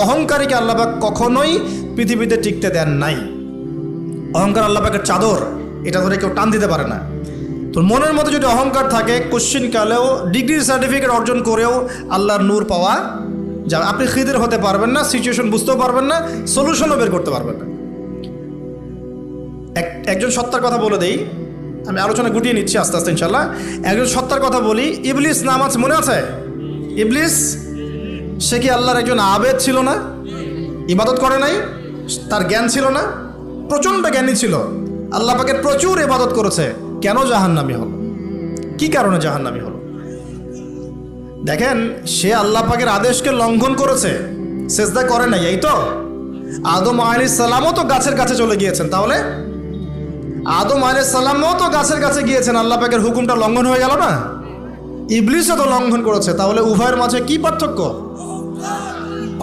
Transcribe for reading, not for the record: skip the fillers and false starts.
অহংকারীকে আল্লাহ পাক কখনোই পৃথিবীতে টিকতে দেন নাই। অহংকার আল্লাহ পাকের চাদর, এটা ধরে কেউ টান দিতে পারে না। তো মনের মধ্যে যদি অহংকার থাকে, কোশ্চিনকালেও ডিগ্রির সার্টিফিকেট অর্জন করেও আল্লাহর নূর পাওয়া যাবে। আপনি খিদির হতে পারবেন না, সিচুয়েশন বুঝতেও পারবেন না, সলিউশনও বের করতে পারবেন না। একজন সত্তার কথা বলে দেই, আমি আলোচনা গুটিয়ে নিচ্ছি আস্তে আস্তে ইনশাল্লাহ। একজন সত্তার কথা বলি, ইবলিস নাম আছে, মনে আছে? ইবলিস, সে কি আল্লাহর একজন আবেদ ছিল না? ইবাদত করে নাই? তার জ্ঞান ছিল না? প্রচণ্ড জ্ঞানী ছিল, আল্লাহ পাকের প্রচুর ইবাদত করেছে। কেন জাহান্নামী হলো? কি কারণে জাহান্নামী হলো? দেখেন, সে আল্লাহ পাকের আদেশকে লঙ্ঘন করেছে, সেজদা করে নাই, এই তো। আদম আলাইহিস সালামও তো গাছের কাছে চলে গিয়েছেন, তাহলে আদম আলাইহিস সালামও তো গাছের কাছে গিয়েছেন, আল্লাহ পাকের হুকুমটা লঙ্ঘন হয়ে গেল না? ইবলিসও তো লঙ্ঘন করেছে, তাহলে উভয়ের মাঝে কি পার্থক্য?